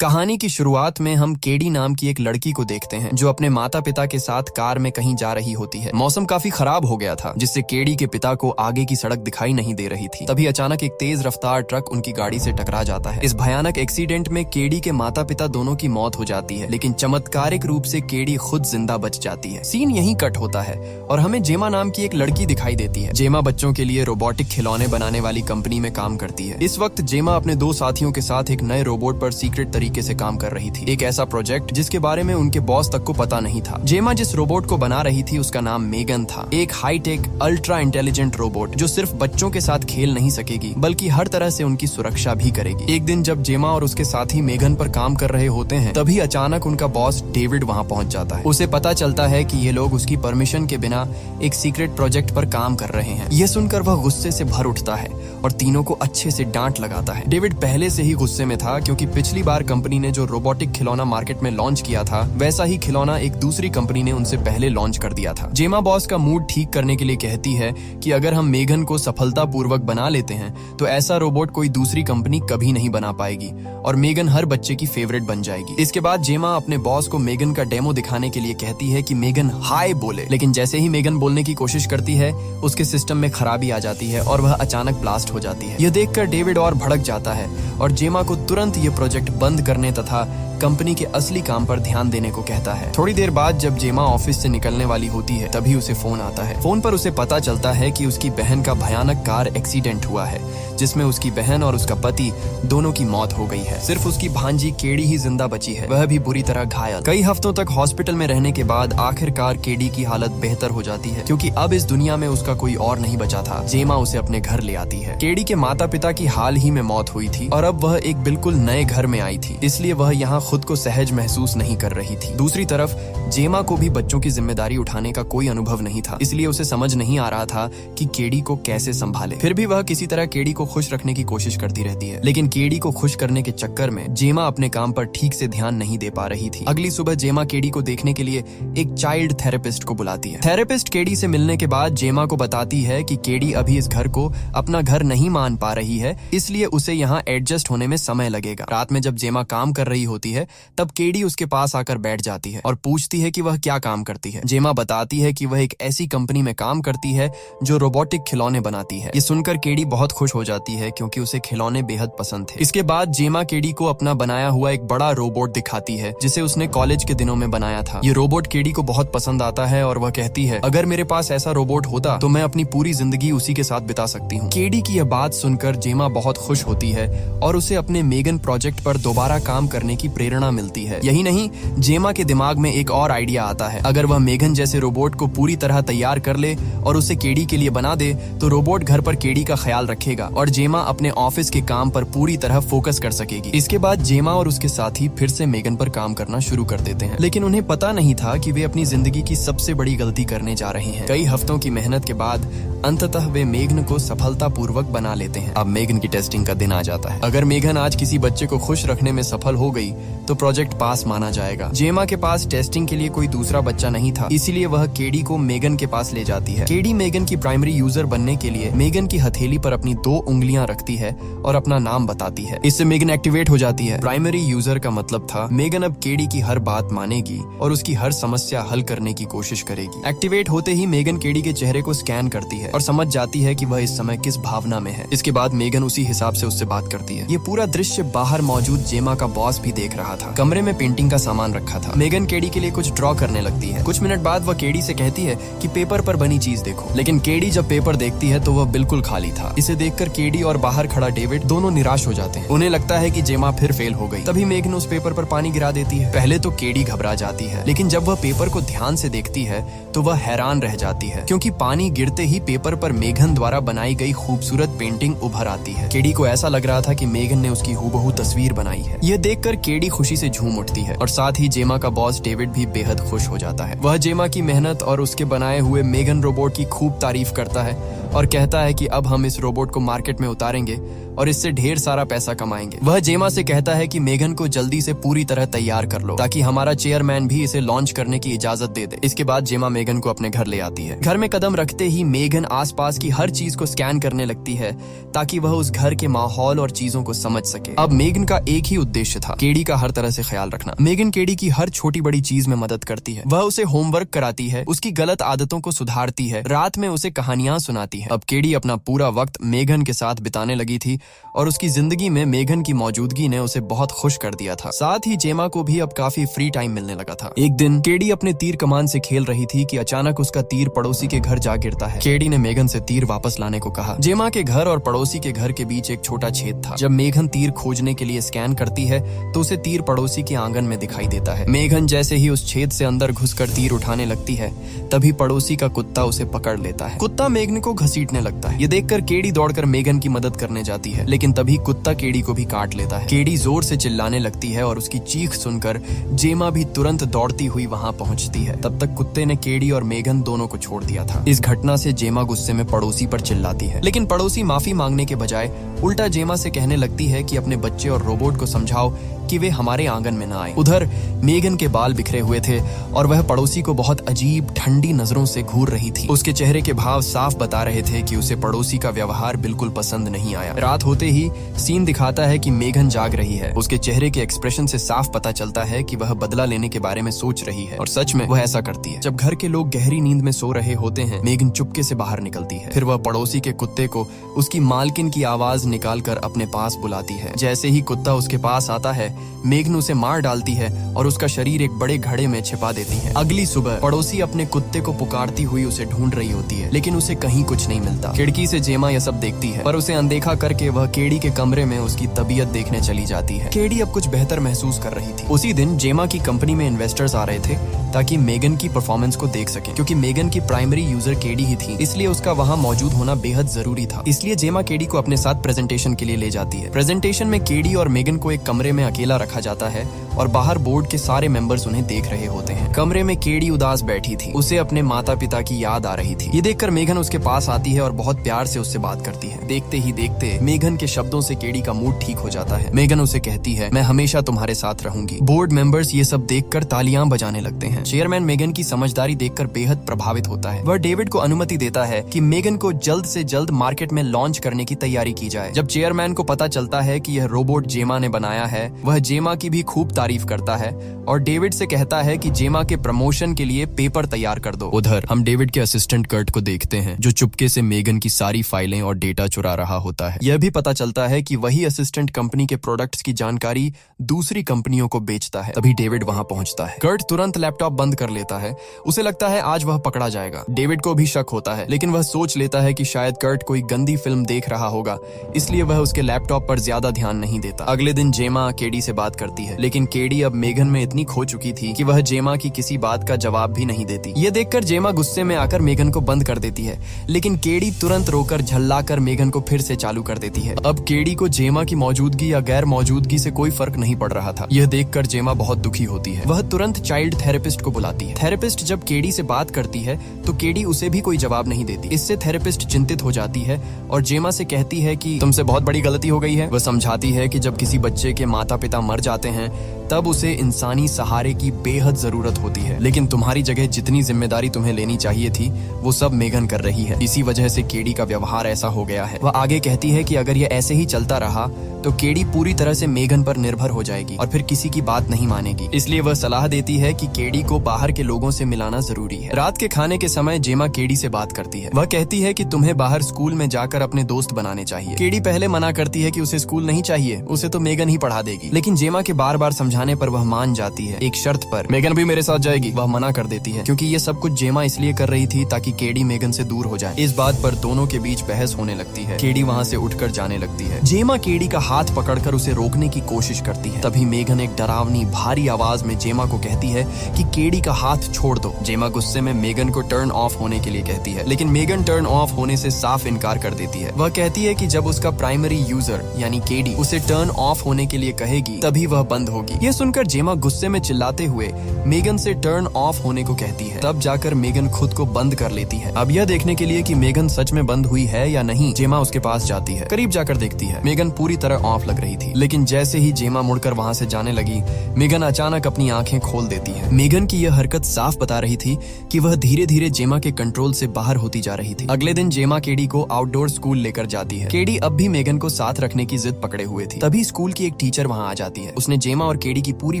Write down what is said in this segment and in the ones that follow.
कहानी की शुरुआत में हम केडी नाम की एक लड़की को देखते हैं जो अपने माता पिता के साथ कार में कहीं जा रही होती है। मौसम काफी खराब हो गया था जिससे केडी के पिता को आगे की सड़क दिखाई नहीं दे रही थी। तभी अचानक एक तेज रफ्तार ट्रक उनकी गाड़ी से टकरा जाता है। इस भयानक एक्सीडेंट में केडी के माता पिता दोनों की मौत हो जाती है, लेकिन चमत्कारिक रूप से केडी खुद जिंदा बच जाती है। सीन यहीं कट होता है और हमें जेमा नाम की एक लड़की दिखाई देती है। जेमा बच्चों के लिए रोबोटिक खिलौने बनाने वाली कंपनी में काम करती है। इस वक्त जेमा अपने दो साथियों के साथ एक नए रोबोट पर सीक्रेट तरीके से काम कर रही थी। एक ऐसा प्रोजेक्ट जिसके बारे में उनके बॉस तक को पता नहीं था। जेमा जिस रोबोट को बना रही थी उसका नाम मेगन था। एक हाईटेक अल्ट्रा इंटेलिजेंट रोबोट जो सिर्फ बच्चों के साथ खेल नहीं सकेगी बल्कि हर तरह से उनकी सुरक्षा भी करेगी। एक दिन जब जेमा और उसके साथी मेगन पर काम कर रहे होते हैं तभी अचानक उनका बॉस डेविड वहां पहुंच जाता है। उसे पता चलता है कि ये लोग उसकी परमिशन के बिना एक सीक्रेट प्रोजेक्ट पर काम कर रहे हैं। यह सुनकर वह गुस्से से भर उठता है और तीनों को अच्छे से डांट लगाता है। डेविड पहले से ही गुस्से में था क्योंकि पिछली बार कंपनी ने जो रोबोटिक खिलौना मार्केट में लॉन्च किया था वैसा ही खिलौना एक दूसरी कंपनी ने उनसे पहले लॉन्च कर दिया था। जेमा बॉस का मूड ठीक करने के लिए कहती है कि अगर हम मेगन को सफलतापूर्वक बना लेते हैं तो ऐसा रोबोट कोई दूसरी कंपनी कभी नहीं बना पाएगी और मेगन हर बच्चे की फेवरेट बन जाएगी। इसके बाद जेमा अपने बॉस को मेगन का डेमो दिखाने के लिए कहती है कि मेगन हाय बोले, लेकिन जैसे ही मेगन बोलने की कोशिश करती है उसके सिस्टम में खराबी आ जाती है और वह अचानक ब्लास्ट हो जाती है। यह देखकर डेविड और भड़क जाता है और जेमा को तुरंत ये प्रोजेक्ट बंद करने तथा कंपनी के असली काम पर ध्यान देने को कहता है। थोड़ी देर बाद जब जेमा ऑफिस से निकलने वाली होती है तभी उसे फोन आता है। फोन पर उसे पता चलता है कि उसकी बहन का भयानक कार एक्सीडेंट हुआ है जिसमें उसकी बहन और उसका पति दोनों की मौत हो गई है। सिर्फ उसकी भांजी केडी ही जिंदा बची है, वह भी बुरी तरह घायल। कई हफ्तों तक हॉस्पिटल में रहने के बाद आखिरकार केडी की हालत बेहतर हो जाती है क्योंकि अब इस दुनिया में उसका कोई और नहीं बचा था। जेमा उसे अपने घर ले आती है। केडी के माता पिता की हाल ही में मौत हुई थी और अब वह एक बिल्कुल नए घर में आई थी, इसलिए वह यहाँ खुद को सहज महसूस नहीं कर रही थी। दूसरी तरफ जेमा को भी बच्चों की जिम्मेदारी उठाने का कोई अनुभव नहीं था, इसलिए उसे समझ नहीं आ रहा था कि केडी को कैसे संभाले। फिर भी वह किसी तरह केडी को खुश रखने की कोशिश करती रहती है, लेकिन केडी को खुश करने के चक्कर में जेमा अपने काम पर ठीक से ध्यान नहीं दे पा रही थी। अगली सुबह जेमा केडी को देखने के लिए एक चाइल्ड थेरेपिस्ट को बुलाती है। थेरेपिस्ट केडी से मिलने के बाद जेमा को बताती है कि केडी अभी इस घर को अपना घर नहीं मान पा रही है, इसलिए उसे यहाँ एडजस्ट होने में समय लगेगा। रात में जब जेमा काम कर रही होती है तब केडी उसके पास आकर बैठ जाती है और पूछती है कि वह क्या काम करती है। जेमा बताती है कि वह एक ऐसी कंपनी में काम करती है जो रोबोटिक खिलौने बनाती है। ये सुनकर केडी बहुत खुश हो जाती है क्योंकि उसे खिलौने बेहद पसंद थे। इसके बाद जेमा केडी को अपना बनाया हुआ एक बड़ा रोबोट दिखाती है जिसे उसने कॉलेज के दिनों में बनाया था। ये रोबोट केडी को बहुत पसंद आता है और वह कहती है अगर मेरे पास ऐसा रोबोट होता तो मैं अपनी पूरी जिंदगी उसी के साथ बिता सकती हूँ। केडी की यह बात सुनकर जेमा बहुत खुश होती है और उसे अपने मेगन प्रोजेक्ट पर दोबारा काम करने की प्रेरणा मिलती है। यही नहीं, जेमा के दिमाग में एक और आइडिया आता है। अगर वह मेगन जैसे रोबोट को पूरी तरह तैयार कर ले और उसे केडी के लिए बना दे तो रोबोट घर पर केडी का ख्याल रखेगा और जेमा अपने ऑफिस के काम पर पूरी तरह फोकस कर सकेगी। इसके बाद जेमा और उसके साथी फिर से मेगन पर काम करना शुरू कर देते हैं, लेकिन उन्हें पता नहीं था कि वे अपनी जिंदगी की सबसे बड़ी गलती करने जा रहे हैं। कई हफ्तों की मेहनत के बाद अंततः वे मेगन को सफलतापूर्वक बना लेते हैं। अब मेगन की टेस्टिंग का दिन आ जाता है। अगर मेगन आज किसी बच्चे को खुश रखने में सफल हो गई तो प्रोजेक्ट पास माना जाएगा। जेमा के पास टेस्टिंग के लिए कोई दूसरा बच्चा नहीं था, इसीलिए वह केडी को मेगन के पास ले जाती है। केडी मेगन की प्राइमरी यूजर बनने के लिए मेगन की हथेली पर अपनी 2 उंगलियां रखती है और अपना नाम बताती है। इससे मेगन एक्टिवेट हो जाती है। प्राइमरी यूजर का मतलब था मेगन अब केडी की हर बात मानेगी और उसकी हर समस्या हल करने की कोशिश करेगी। एक्टिवेट होते ही मेगन केडी के चेहरे को स्कैन करती है और समझ जाती है कि वह इस समय किस भावना में है। इसके बाद मेगन उसी हिसाब से उससे बात करती है। ये पूरा दृश्य बाहर मौजूद जेमा का बॉस भी देख रहा था। कमरे में पेंटिंग का सामान रखा था। मेगन केडी के लिए कुछ ड्रॉ करने लगती है। कुछ मिनट बाद वह केडी से कहती है कि पेपर पर बनी चीज देखो, लेकिन केडी जब पेपर देखती है तो वह बिल्कुल खाली था। इसे देखकर केडी और बाहर खड़ा डेविड दोनों निराश हो जाते हैं। उन्हें लगता है कि जेमा फिर फेल हो गई। तभी मेगन उस पेपर पर पानी गिरा देती है। पहले तो केडी घबरा जाती है, लेकिन जब वह पेपर को ध्यान से देखती है तो वह हैरान रह जाती है क्योंकि पानी गिरते ही पेपर पर मेगन द्वारा बनाई गई खूबसूरत पेंटिंग उभर आती है। केडी को ऐसा लग रहा था कि मेगन ने उसकी हूबहू तस्वीर बनाई है। यह देखकर केडी खुशी से झूम उठती है और साथ ही जेमा का बॉस डेविड भी बेहद खुश हो जाता है। वह जेमा की मेहनत और उसके बनाए हुए मेगन रोबोट की खूब तारीफ करता है और कहता है कि अब हम इस रोबोट को मार्केट में उतारेंगे और इससे ढेर सारा पैसा कमाएंगे। वह जेमा से कहता है कि मेगन को जल्दी से पूरी तरह तैयार कर लो ताकि हमारा चेयरमैन भी इसे लॉन्च करने की इजाजत दे दे। इसके बाद जेमा मेगन को अपने घर ले आती है। घर में कदम रखते ही मेगन आसपास की हर चीज को स्कैन करने लगती है ताकि वह उस घर के माहौल और चीजों को समझ सके। अब मेगन का एक ही उद्देश्य था, केडी का हर तरह से ख्याल रखना। मेगन केडी की हर छोटी बड़ी चीज में मदद करती है। वह उसे होमवर्क कराती है, उसकी गलत आदतों को सुधारती है, रात में उसे कहानियां सुनाती है। अब केडी अपना पूरा वक्त मेगन के साथ बिताने लगी थी और उसकी जिंदगी में मेगन की मौजूदगी ने उसे बहुत खुश कर दिया था। साथ ही जेमा को भी अब काफी फ्री टाइम मिलने लगा था। एक दिन केडी अपने तीर कमान से खेल रही थी कि अचानक उसका तीर पड़ोसी के घर जा गिरता है। केडी ने मेगन से तीर वापस लाने को कहा। जेमा के घर और पड़ोसी के घर के बीच एक छोटा छेद था। जब मेगन तीर खोजने के लिए स्कैन करती है तो उसे तीर पड़ोसी के आंगन में दिखाई देता है। मेगन जैसे ही उस छेद से अंदर घुसकर तीर उठाने लगती है तभी पड़ोसी का कुत्ता उसे पकड़ लेता है। कुत्ता मेगन को घसीटने लगता है। ये देखकर केडी दौड़कर मेगन की मदद करने जाती है, लेकिन तभी कुत्ता केडी को भी काट लेता है। केडी जोर से चिल्लाने लगती है और उसकी चीख सुनकर जेमा भी तुरंत दौड़ती हुई वहां पहुंचती है। तब तक कुत्ते ने केडी और मेगन दोनों को छोड़ दिया था। इस घटना से जेमा गुस्से में पड़ोसी पर चिल्लाती है, लेकिन पड़ोसी माफी मांगने के बजाय उल्टा जेमा से कहने लगती है कि अपने बच्चे और रोबोट को समझाओ कि वे हमारे आंगन में न आए। उधर मेगन के बाल बिखरे हुए थे और वह पड़ोसी को बहुत अजीब ठंडी नजरों से घूर रही थी। उसके चेहरे के भाव साफ बता रहे थे कि उसे पड़ोसी का व्यवहार बिल्कुल पसंद नहीं आया। रात होते ही सीन दिखाता है कि मेगन जाग रही है। उसके चेहरे के एक्सप्रेशन से साफ पता चलता है कि वह बदला लेने के बारे में सोच रही है और सच में वह ऐसा करती है। जब घर के लोग गहरी नींद में सो रहे होते हैं, मेगन चुपके से बाहर निकलती है। फिर वह पड़ोसी के कुत्ते को उसकी मालकिन की आवाज निकालकर अपने पास बुलाती है। जैसे ही कुत्ता उसके पास आता है, मेगन उसे मार डालती है और उसका शरीर एक बड़े घड़े में छिपा देती है। अगली सुबह पड़ोसी अपने कुत्ते को पुकारती हुई उसे ढूंढ रही होती है, लेकिन उसे कहीं कुछ नहीं मिलता। खिड़की से जेमा यह सब देखती है, पर उसे अनदेखा करके वह केडी के कमरे में उसकी तबीयत देखने चली जाती है। केडी अब कुछ बेहतर महसूस कर रही थी। उसी दिन जेमा की कंपनी में इन्वेस्टर्स आ रहे थे ताकि मेगन की परफॉर्मेंस को देख सके। क्योंकि मेगन की प्राइमरी यूजर केडी ही थी, इसलिए उसका वहां मौजूद होना बेहद जरूरी था। इसलिए जेमा केडी को अपने साथ प्रेजेंटेशन के लिए ले जाती है। प्रेजेंटेशन में केडी और मेगन को एक कमरे में अकेला रखा जाता है और बाहर बोर्ड के सारे मेंबर्स उन्हें देख रहे होते हैं। कमरे में केडी उदास बैठी थी। उसे अपने माता पिता की याद आ रही थी। ये देखकर मेगन उसके पास आती है और बहुत प्यार से उससे बात करती है। देखते ही देखते मेगन के शब्दों से केडी का मूड ठीक हो जाता है। मेगन उसे कहती है, मैं हमेशा तुम्हारे साथ रहूंगी। बोर्ड मेंबर्स ये सब देखकर तालियां बजाने लगते हैं। चेयरमैन मेगन की समझदारी देखकर बेहद प्रभावित होता है। वह डेविड को अनुमति देता है कि मेगन को जल्द से जल्द मार्केट में लॉन्च करने की तैयारी की जाए। जब चेयरमैन को पता चलता है कि यह रोबोट जेमा ने बनाया है, वह जेमा की भी खूब तारीफ करता है और डेविड से कहता है कि जेमा के प्रमोशन के लिए पेपर तैयार कर दो। उधर हम डेविड के असिस्टेंट कर्ट को देखते हैं, जो चुपके से मेगन की सारी फाइलें और डेटा चुरा रहा होता है। यह भी पता चलता है कि वही असिस्टेंट कंपनी के प्रोडक्ट्स की जानकारी दूसरी कंपनियों को बेचता है। तभी डेविड वहां पहुंचता है। कर्ट तुरंत लैपटॉप बंद कर लेता है। उसे लगता है आज वह पकड़ा जाएगा। डेविड को भी शक होता है, लेकिन वह सोच लेता है कि शायद कर्ट कोई गंदी फिल्म देख रहा होगा, इसलिए वह उसके लैपटॉप पर ज्यादा ध्यान नहीं देता। अगले दिन जेमा केडी से बात करती है, लेकिन केडी अब मेगन में इतनी खो चुकी थी कि वह जेमा की किसी बात का जवाब भी नहीं देती। ये देखकर जेमा गुस्से में आकर मेगन को बंद कर देती है, लेकिन केडी तुरंत रोकर झल्लाकर मेगन को फिर से चालू कर देती है। अब केडी को जेमा की मौजूदगी या गैर मौजूदगी से कोई फर्क नहीं पड़ रहा था। यह देखकर जेमा बहुत दुखी होती है। वह तुरंत चाइल्ड थेरेपिस्ट को बुलाती है। थेरेपिस्ट जब केडी से बात करती है तो केडी उसे भी कोई जवाब नहीं देती। इससे थेरेपिस्ट चिंतित हो जाती है और जेमा से कहती है कि तुमसे बहुत बड़ी गलती हो गई है। वह समझाती है कि जब किसी बच्चे के माता पिता मर जाते हैं तब उसे इंसानी सहारे की बेहद जरूरत होती है, लेकिन तुम्हारी जगह जितनी जिम्मेदारी तुम्हें लेनी चाहिए थी वो सब मेगन कर रही है। इसी वजह से केडी का व्यवहार ऐसा हो गया है। वह आगे कहती है कि अगर ये ऐसे ही चलता रहा तो केडी पूरी तरह से मेगन पर निर्भर हो जाएगी और फिर किसी की बात नहीं मानेगी। इसलिए वह सलाह देती है कि केडी को बाहर के लोगों से मिलाना जरूरी है। रात के खाने के समय जेमा केडी से बात करती है। वह कहती है कि तुम्हें बाहर स्कूल में जाकर अपने दोस्त बनाने चाहिए। केडी पहले मना करती है कि उसे स्कूल नहीं चाहिए, उसे तो मेगन ही पढ़ा देगी, लेकिन जेमा के बार बार समझाने पर वह मान जाती है, एक शर्त पर। मेगन भी मेरे साथ जाएगी। वह मना कर देती है क्योंकि ये सब कुछ जेमा इसलिए कर रही थी ताकि केडी मेगन से दूर हो जाए। इस बात पर दोनों के बीच बहस होने लगती है। केडी वहाँ से उठकर जाने लगती है। जेमा केडी का हाथ पकड़कर उसे रोकने की कोशिश करती है। तभी मेगन एक डरावनी भारी आवाज में जेमा को कहती है कि केडी का हाथ छोड़ दो। जेमा गुस्से में मेगन को टर्न ऑफ होने के लिए कहती है, लेकिन मेगन टर्न ऑफ होने से साफ इनकार कर देती है। वह कहती है कि जब उसका प्राइमरी यूजर यानी केडी उसे टर्न ऑफ होने के लिए कहेगी तभी वह बंद होगी। यह सुनकर जेमा गुस्से में चिल्लाते हुए मेगन से टर्न ऑफ होने को कहती है। तब जाकर मेगन खुद को बंद कर लेती है। अब यह देखने के लिए कि मेगन सच में बंद हुई है या नहीं, जेमा उसके पास जाती है। करीब जाकर देखती है, मेगन पूरी तरह ऑफ लग रही थी, लेकिन जैसे ही जेमा मुड़कर वहां से जाने लगी, मेगन अचानक अपनी आंखें खोल देती है। मेगन की यह हरकत साफ बता रही थी कि वह धीरे धीरे जेमा के कंट्रोल से बाहर होती जा रही थी। अगले दिन जेमा केडी को आउटडोर स्कूल लेकर जाती है। केडी अब भी मेगन को साथ रखने की जिद पकड़े हुए थी। तभी स्कूल की एक टीचर वहां आ जाती है। उसने जेमा और केडी केडी की पूरी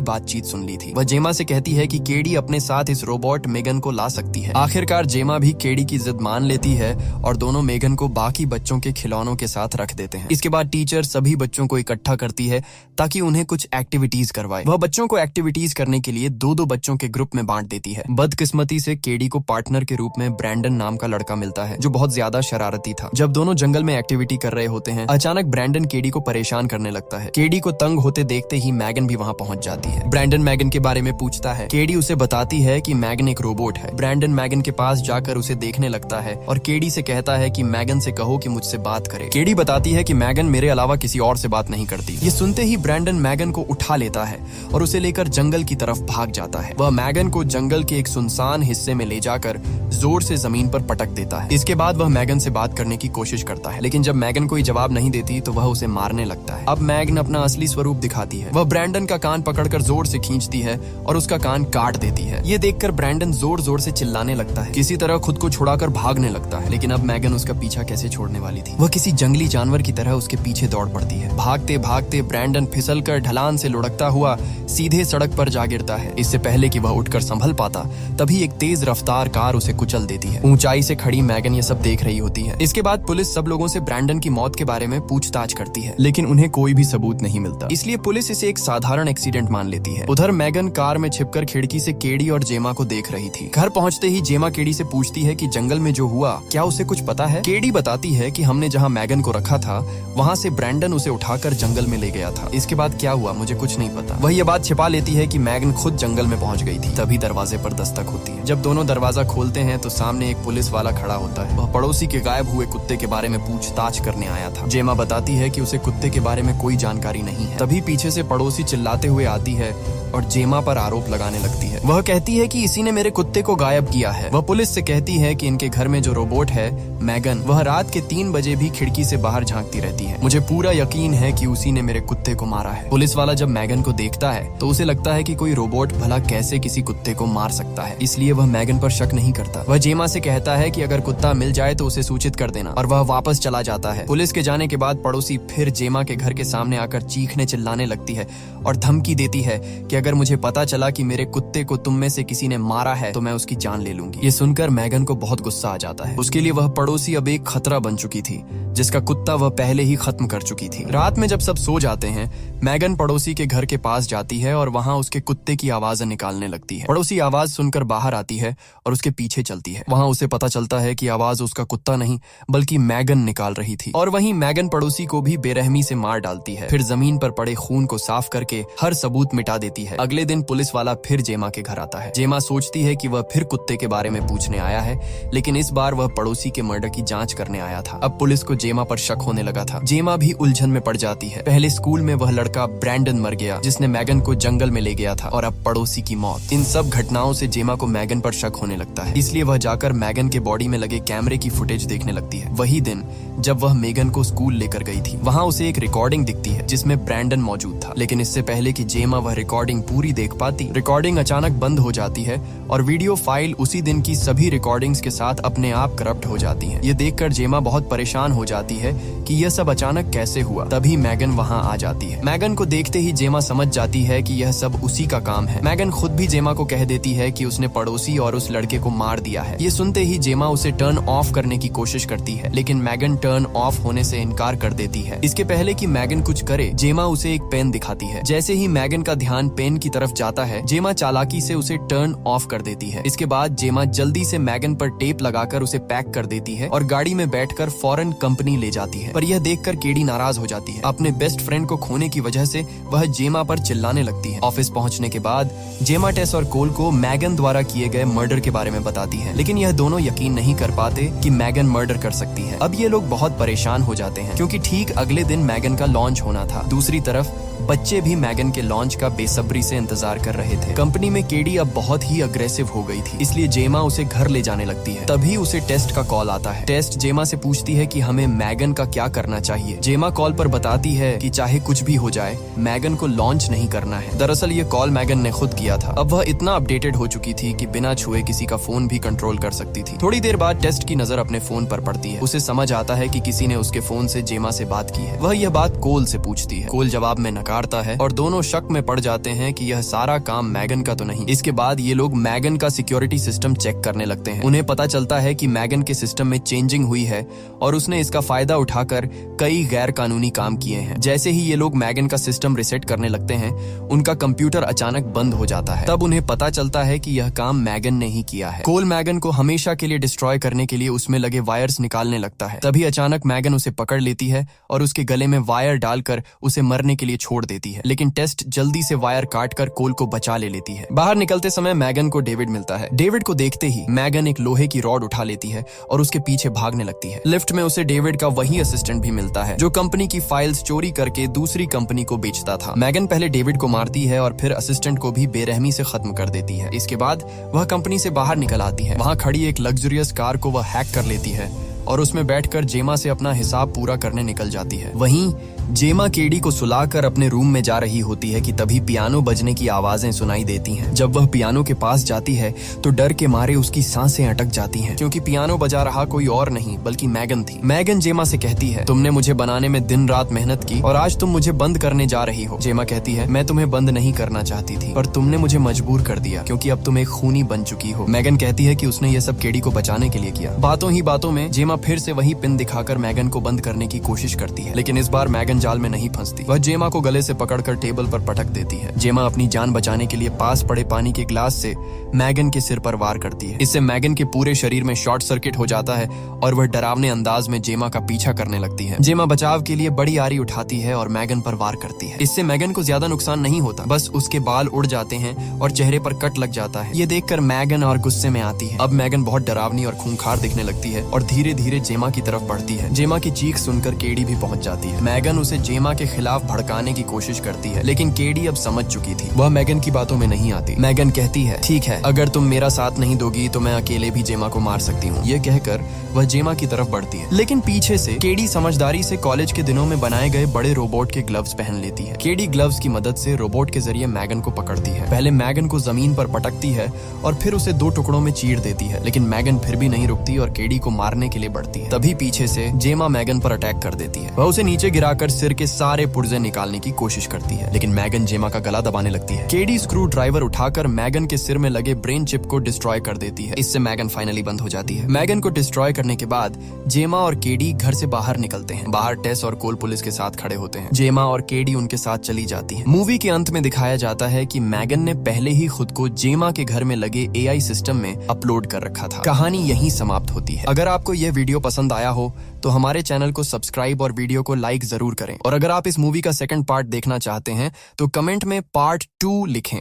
बातचीत सुन ली थी। वह जेमा से कहती है कि केडी अपने साथ इस रोबोट मेगन को ला सकती है। आखिरकार जेमा भी केडी की जिद मान लेती है और दोनों मेगन को बाकी बच्चों के खिलौनों के साथ रख देते हैं। इसके बाद टीचर सभी बच्चों को इकट्ठा करती है ताकि उन्हें कुछ एक्टिविटीज करवाए। वह बच्चों को एक्टिविटीज करने के लिए दो बच्चों के ग्रुप में बांट देती है। बदकिस्मती से केडी को पार्टनर के रूप में ब्रैंडन नाम का लड़का मिलता है जो बहुत ज्यादा शरारती था। जब दोनों जंगल में एक्टिविटी कर रहे होते हैं, अचानक ब्रैंडन केडी को परेशान करने लगता है। केडी को तंग होते देखते ही मैगन भी वहाँ पहुँच जाती है। ब्रैंडन मैगन के बारे में पूछता है। केडी उसे बताती है कि मैगन एक रोबोट है। ब्रैंडन मैगन के पास जाकर उसे देखने लगता है और केडी से कहता है कि मैगन से कहो कि मुझसे बात करे। केडी बताती है कि मैगन मेरे अलावा किसी और से बात नहीं करती। ये सुनते ही ब्रैंडन मैगन को उठा लेता है और उसे लेकर जंगल की तरफ भाग जाता है। वह मैगन को जंगल के एक सुनसान हिस्से में ले जाकर जोर से जमीन पर पटक देता है। इसके बाद वह मैगन से बात करने की कोशिश करता है, लेकिन जब मैगन कोई जवाब नहीं देती तो वह उसे मारने लगता है। अब मैगन अपना असली स्वरूप दिखाती है। वह ब्रैंडन का कान पकड़कर जोर से खींचती है और उसका कान काट देती है। ये देखकर ब्रैंडन जोर जोर से चिल्लाने लगता है, किसी तरह खुद को छुड़ाकर भागने लगता है। लेकिन अब मैगन उसका पीछा कैसे छोड़ने वाली थी। वह किसी जंगली जानवर की तरह उसके पीछे दौड़ पड़ती है। भागते भागते ब्रैंडन फिसलकर ढलान से लुढ़कता हुआ सीधे सड़क पर जा गिरता है। इससे पहले कि वह उठकर संभल पाता, तभी एक तेज रफ्तार कार उसे कुचल देती है। ऊंचाई से खड़ी मैगन ये सब देख रही होती है। इसके बाद पुलिस सब लोगों से ब्रैंडन की मौत के बारे में पूछताछ करती है, लेकिन उन्हें कोई भी सबूत नहीं मिलता। इसलिए पुलिस इसे एक साधारण एक्सीडेंट मान लेती है। उधर मैगन कार में छिपकर खिड़की से केडी और जेमा को देख रही थी। घर पहुंचते ही जेमा केडी से पूछती है कि जंगल में जो हुआ क्या उसे कुछ पता है। केडी बताती है कि हमने जहां मैगन को रखा था वहां से ब्रैंडन उसे उठाकर जंगल में ले गया था। इसके बाद क्या हुआ मुझे कुछ नहीं पता। वह ये बात छिपा लेती है कि मैगन खुद जंगल में पहुंच गई थी। तभी दरवाजे पर दस्तक होती है। जब दोनों दरवाजा खोलते हैं तो सामने एक पुलिस वाला खड़ा होता है। वह पड़ोसी के गायब हुए कुत्ते के बारे में पूछताछ करने आया था। जेमा बताती है कि उसे कुत्ते के बारे में कोई जानकारी नहीं है। तभी पीछे से पड़ोसी चिल्लाते हुए आती है और जेमा पर आरोप लगाने लगती है। वह कहती है कि इसी ने मेरे कुत्ते को गायब किया है। वह पुलिस से कहती है कि इनके घर में जो रोबोट है मैगन, वह रात के 3 बजे भी खिड़की से बाहर झांकती रहती है। मुझे पूरा यकीन है कि उसी ने मेरे कुत्ते को मारा है। पुलिस वाला जब मैगन को देखता है तो उसे लगता है कि कोई रोबोट भला कैसे किसी कुत्ते को मार सकता है, इसलिए वह मैगन पर शक नहीं करता। वह जेमा से कहता है कि अगर कुत्ता मिल जाए तो उसे सूचित कर देना, और वह वापस चला जाता है। पुलिस के जाने के बाद पड़ोसी फिर जेमा के घर के सामने आकर चीखने चिल्लाने लगती है और धमकी देती है कि अगर मुझे पता चला कि मेरे कुत्ते को तुम में से किसी ने मारा है तो मैं उसकी जान ले लूंगी। ये सुनकर मैगन को बहुत गुस्सा आ जाता है। उसके लिए वह पड़ोसी अब एक खतरा बन चुकी थी, जिसका कुत्ता वह पहले ही खत्म कर चुकी थी। रात में जब सब सो जाते हैं, मैगन पड़ोसी के घर के पास जाती है और वहाँ उसके कुत्ते की आवाजें निकालने लगती है। पड़ोसी आवाज सुनकर बाहर आती है और उसके पीछे चलती है। वहाँ उसे पता चलता है कि आवाज उसका कुत्ता नहीं बल्कि मैगन निकाल रही थी। और वहीं मैगन पड़ोसी को भी बेरहमी से मार डालती है, फिर जमीन पर पड़े खून को साफ करके हर सबूत मिटा देती है। अगले दिन पुलिस वाला फिर जेमा के घर आता है। जेमा सोचती है कि वह फिर कुत्ते के बारे में पूछने आया है, लेकिन इस बार वह पड़ोसी के मर्डर की जांच करने आया था। अब पुलिस को जेमा पर शक होने लगा था। जेमा भी उलझन में पड़ जाती है। पहले स्कूल में वह लड़का ब्रैंडन मर गया जिसने मैगन को जंगल में ले गया था, और अब पड़ोसी की मौत। इन सब घटनाओं से जेमा को मैगन पर शक होने लगता है, इसलिए वह जाकर मैगन के बॉडी में लगे कैमरे की फुटेज देखने लगती है। वही दिन जब वह मैगन को स्कूल लेकर गई थी, वहाँ उसे एक रिकॉर्डिंग दिखती है जिसमें ब्रैंडन मौजूद था। लेकिन इससे पहले कि जेमा वह रिकॉर्डिंग पूरी देख पाती, रिकॉर्डिंग अचानक बंद हो जाती है और वीडियो फाइल उसी दिन की सभी रिकॉर्डिंग्स के साथ अपने आप करप्ट हो जाती है। ये देखकर जेमा बहुत परेशान हो जाती है कि यह सब अचानक कैसे हुआ। तभी मैगन वहाँ आ जाती है। मैगन को देखते ही जेमा समझ जाती है कि यह सब उसी का काम है। मैगन खुद भी जेमा को कह देती है कि उसने पड़ोसी और उस लड़के को मार दिया है। ये सुनते ही जेमा उसे टर्न ऑफ करने की कोशिश करती है, लेकिन मैगन टर्न ऑफ होने से इनकार कर देती है। इसके पहले कि मैगन कुछ करे, जेमा उसे एक पेन दिखाती है। जैसे ही मैगन का ध्यान पेन की तरफ जाता है, जेमा चालाकी से उसे टर्न ऑफ कर देती है। इसके बाद जेमा जल्दी से मैगन पर टेप लगाकर उसे पैक कर देती है और गाड़ी में बैठकर फौरन कंपनी ले जाती है। पर यह देखकर केडी नाराज हो जाती है। अपने बेस्ट फ्रेंड को खोने की वजह से वह जेमा पर चिल्लाने लगती है। ऑफिस पहुंचने के बाद जेमा टेस और कोल को मैगन द्वारा किए गए मर्डर के बारे में बताती है, लेकिन यह दोनों यकीन नहीं कर पाते कि मैगन मर्डर कर सकती है। अब ये लोग बहुत परेशान हो जाते हैं क्योंकि ठीक अगले दिन मैगन का लॉन्च होना था। दूसरी तरफ बच्चे भी मैगन के लॉन्च का बेसब्री से इंतजार कर रहे थे। कंपनी में केडी अब बहुत ही अग्रेसिव हो गई थी, इसलिए जेमा उसे घर ले जाने लगती है। तभी उसे टेस्ट का कॉल आता है। टेस्ट जेमा से पूछती है कि हमें मैगन का क्या करना चाहिए। जेमा कॉल पर बताती है कि चाहे कुछ भी हो जाए, मैगन को लॉन्च नहीं करना है। दरअसल ये कॉल मैगन ने खुद किया था। अब वह इतना अपडेटेड हो चुकी थी कि बिना छुए किसी का फोन भी कंट्रोल कर सकती थी। थोड़ी देर बाद टेस्ट की नजर अपने फोन पर पड़ती है। उसे समझ आता है कि किसी ने उसके फोन से जेमा से बात की है। वह यह बात कोल से पूछती है। कोल जवाब में नकारता है और दोनों दोनों शक में पड़ जाते हैं कि यह सारा काम मैगन का तो नहीं। इसके बाद ये लोग मैगन का सिक्योरिटी सिस्टम चेक करने लगते हैं। उन्हें पता चलता है कि मैगन के सिस्टम में चेंजिंग हुई है और उसने इसका फायदा उठाकर कई गैर कानूनी काम किए हैं। जैसे ही ये लोग मैगन का सिस्टम रिसेट करने लगते हैं, उनका कंप्यूटर अचानक बंद हो जाता है। तब उन्हें पता चलता है कि यह काम मैगन ने ही किया है। कोल मैगन को हमेशा के लिए डिस्ट्रॉय करने के लिए उसमें लगे वायर्स निकालने लगता है। तभी अचानक मैगन उसे पकड़ लेती है और उसके गले में वायर डालकर उसे मरने के लिए छोड़ देती है। लेकिन टेस्ट जल्दी से वायर काटकर कोल को बचा ले लेती है। बाहर निकलते समय मैगन को डेविड मिलता है। डेविड को देखते ही मैगन एक लोहे की रॉड उठा लेती है और उसके पीछे भागने लगती है। लिफ्ट में उसे डेविड का वही असिस्टेंट भी मिलता है जो कंपनी की फाइल्स चोरी करके दूसरी कंपनी को बेचता था। मैगन पहले डेविड को मारती है और फिर असिस्टेंट को भी बेरहमी से खत्म कर देती है। इसके बाद वह कंपनी से बाहर निकल आती है। वहां खड़ी एक लग्जरियस कार को वह हैक कर लेती है और उसमें बैठकर जेमा से अपना हिसाब पूरा करने निकल जाती है। वहीं जेमा केडी को सुलाकर अपने रूम में जा रही होती है कि तभी पियानो बजने की आवाजें सुनाई देती हैं। जब वह पियानो के पास जाती है तो डर के मारे उसकी सांसें अटक जाती हैं, क्योंकि पियानो बजा रहा कोई और नहीं बल्कि मैगन थी। मैगन जेमा से कहती है, तुमने मुझे बनाने में दिन रात मेहनत की और आज तुम मुझे बंद करने जा रही हो। जेमा कहती है, मैं तुम्हें बंद नहीं करना चाहती थी पर तुमने मुझे मजबूर कर दिया क्योंकि अब तुम एक खूनी बन चुकी हो। मैगन कहती है कि उसने ये सब केडी को बचाने के लिए किया। बातों ही बातों में जेमा फिर से वही पिन दिखाकर मैगन को बंद करने की कोशिश करती है, लेकिन इस बार मैगन जाल में नहीं फंसती। वह जेमा को गले से पकड़कर टेबल पर पटक देती है। जेमा अपनी जान बचाने के लिए पास पड़े पानी के ग्लास से मैगन के सिर पर वार करती है। इससे मैगन के पूरे शरीर में शॉर्ट सर्किट हो जाता है और वह डरावने अंदाज में जेमा का पीछा करने लगती है। जेमा बचाव के लिए बड़ी आरी उठाती है और मैगन पर वार करती है। इससे मैगन को ज्यादा नुकसान नहीं होता, बस उसके बाल उड़ जाते हैं और चेहरे पर कट लग जाता है। ये देखकर मैगन और गुस्से में आती है। अब मैगन बहुत डरावनी और खूंखार दिखने लगती है और धीरे धीरे जेमा की तरफ बढ़ती है। जेमा की चीख सुनकर केडी भी पहुंच जाती है। मैगन उसे जेमा के खिलाफ भड़काने की कोशिश करती है, लेकिन केडी अब समझ चुकी थी। वह मैगन की बातों में नहीं आती। मैगन कहती है, ठीक है, अगर तुम मेरा साथ नहीं दोगी तो मैं अकेले भी जेमा को मार सकती हूँ। ये कहकर वह जेमा की तरफ बढ़ती है, लेकिन पीछे से केडी समझदारी से कॉलेज के दिनों में बनाए गए बड़े रोबोट के ग्लव्स पहन लेती है। केडी ग्लव्स की मदद से रोबोट के जरिए मैगन को पकड़ती है। पहले मैगन को जमीन पर पटकती है और फिर उसे दो टुकड़ों में चीर देती है, लेकिन मैगन फिर भी नहीं रुकती और केडी को मारने के लिए बढ़ती है। तभी पीछे से जेमा मैगन पर अटैक कर देती है। वह उसे नीचे गिराकर सिर के सारे पुर्जे निकालने की कोशिश करती है, लेकिन मैगन जेमा का गला दबाने लगती है। केडी स्क्रू ड्राइवर उठाकर मैगन के सिर में लगे ब्रेन चिप को डिस्ट्रॉय कर देती है। इससे मैगन फाइनली बंद हो जाती है। मैगन को डिस्ट्रॉय करने के बाद जेमा और केडी घर से बाहर निकलते हैं। बाहर टेस और कोल पुलिस के साथ खड़े होते हैं। जेमा और केडी उनके साथ चली जाती है। मूवी के अंत में दिखाया जाता है कि मैगन ने पहले ही खुद को जेमा के घर में लगे एआई सिस्टम में अपलोड कर रखा था। कहानी यहीं समाप्त होती है। अगर आपको यह वीडियो पसंद आया हो तो हमारे चैनल को सब्सक्राइब और वीडियो को लाइक जरूर करें। और अगर आप इस मूवी का सेकंड पार्ट देखना चाहते हैं तो कमेंट में पार्ट 2 लिखें।